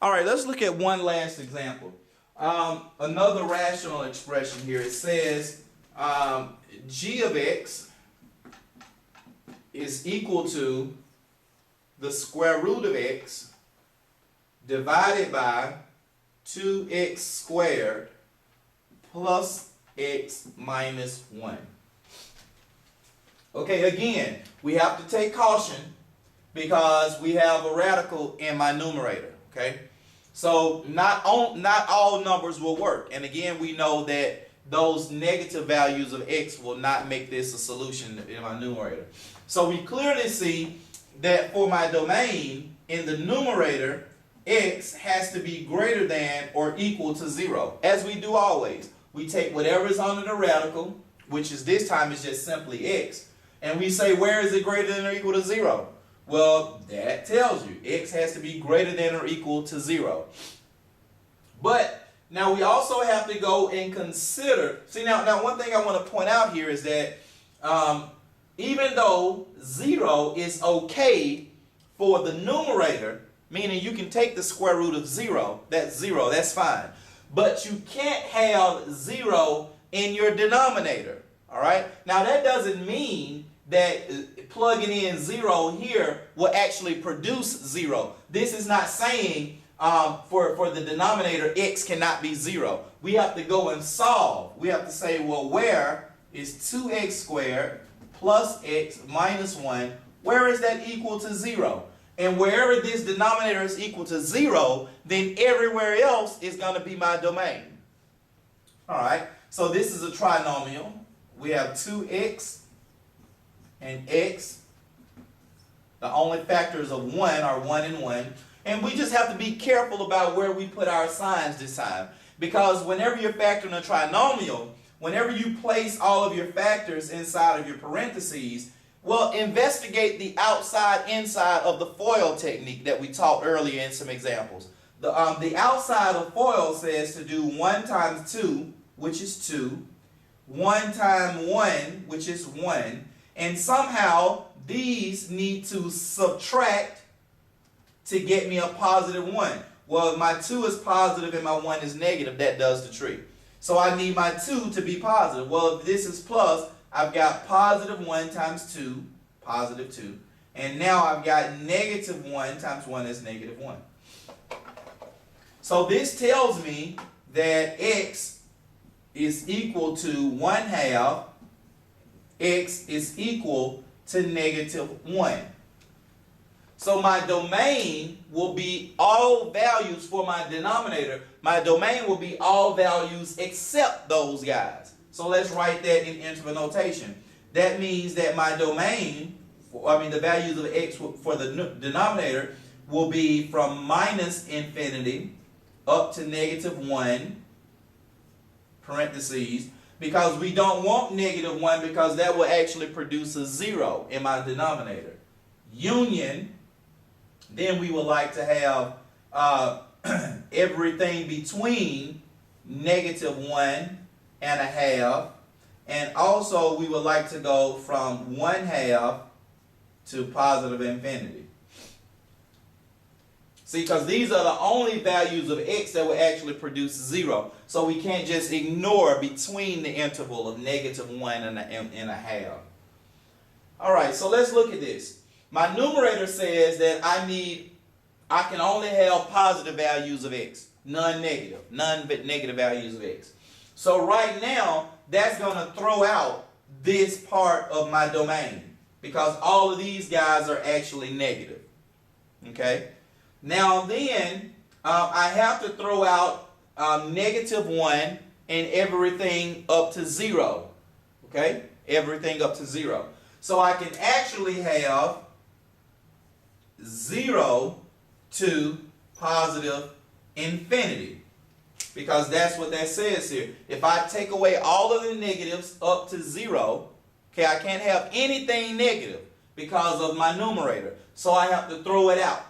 All right, let's look at one last example. Another rational expression here. It says g of x is equal to the square root of x divided by 2x squared plus x minus 1. Okay, again, we have to take caution because we have a radical in my numerator. Okay, so not all numbers will work, and again, we know that those negative values of x will not make this a solution in my numerator. So we clearly see that for my domain in the numerator, x has to be greater than or equal to 0, as we do always. We take whatever is under the radical, which is this time is just simply x, and we say, where is it greater than or equal to 0? Well, that tells you x has to be greater than or equal to 0. But now we also have to go and consider, see now one thing I want to point out here is that even though 0 is okay for the numerator, meaning you can take the square root of 0, that's 0, that's fine. But you can't have 0 in your denominator, all right? Now that doesn't mean that plugging in 0 here will actually produce 0. This is not saying for the denominator x cannot be 0. We have to go and solve. We have to say, well, where is 2x squared plus x minus 1, where is that equal to 0? And wherever this denominator is equal to 0, then everywhere else is going to be my domain. All right, so this is a trinomial. We have 2x and x. The only factors of 1 are 1 and 1. And we just have to be careful about where we put our signs this time. Because whenever you're factoring a trinomial, whenever you place all of your factors inside of your parentheses, well, investigate the outside inside of the FOIL technique that we taught earlier in some examples. The outside of FOIL says to do 1 times 2, which is 2, 1 times 1, which is 1, and somehow these need to subtract to get me a positive 1. Well, if my 2 is positive and my 1 is negative, that does the trick. So I need my 2 to be positive. Well, if this is plus, I've got positive 1 times 2, positive 2. And now I've got negative 1 times 1 is negative 1. So this tells me that x is equal to 1/2. X is equal to negative 1. So my domain will be all values for my denominator. My domain will be all values except those guys. So let's write that in interval notation. That means that my domain, the values of x for the denominator will be from minus infinity up to negative 1, parentheses, because we don't want negative 1 because that will actually produce a 0 in my denominator. Union, then we would like to have everything between negative 1.5, and also we would like to go from 1/2 to positive infinity. See, because these are the only values of x that will actually produce 0. So we can't just ignore between the interval of negative 1.5. All right, so let's look at this. My numerator says that I can only have positive values of x, none negative values of x. So right now, that's going to throw out this part of my domain because all of these guys are actually negative. Okay? Now then, I have to throw out negative 1 and everything up to 0. Okay? Everything up to 0. So I can actually have 0 to positive infinity. Because that's what that says here. If I take away all of the negatives up to 0, okay, I can't have anything negative because of my numerator. So I have to throw it out.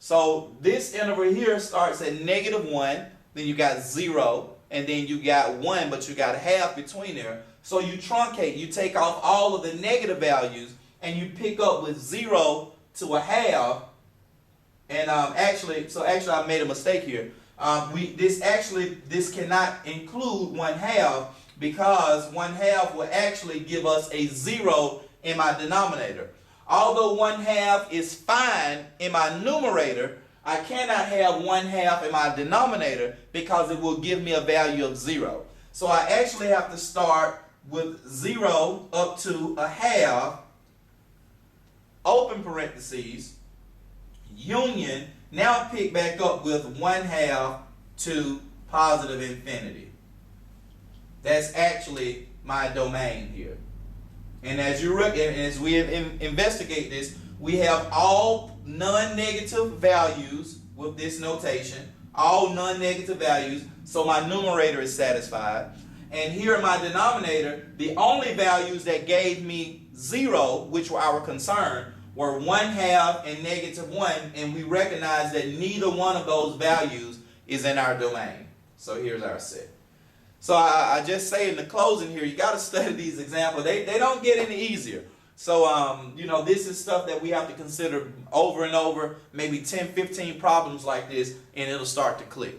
So this interval here starts at negative 1, then you got 0, and then you got 1, but you got a half between there. So you truncate, you take off all of the negative values, and you pick up with 0 to a half, And actually I made a mistake here. This cannot include 1/2 because 1/2 will actually give us a 0 in my denominator. Although 1/2 is fine in my numerator, I cannot have 1/2 in my denominator because it will give me a value of 0. So I actually have to start with 0 up to 1/2, open parentheses, union, now pick back up with 1/2 to positive infinity. That's actually my domain here. And as we investigate this, we have all non-negative values with this notation, all non-negative values, so my numerator is satisfied. And here in my denominator, the only values that gave me 0, which were our concern, were 1/2 and -1, and we recognize that neither one of those values is in our domain. So here's our set. So I just say in the closing here, you got to study these examples. They don't get any easier. So, this is stuff that we have to consider over and over, maybe 10, 15 problems like this, and it'll start to click.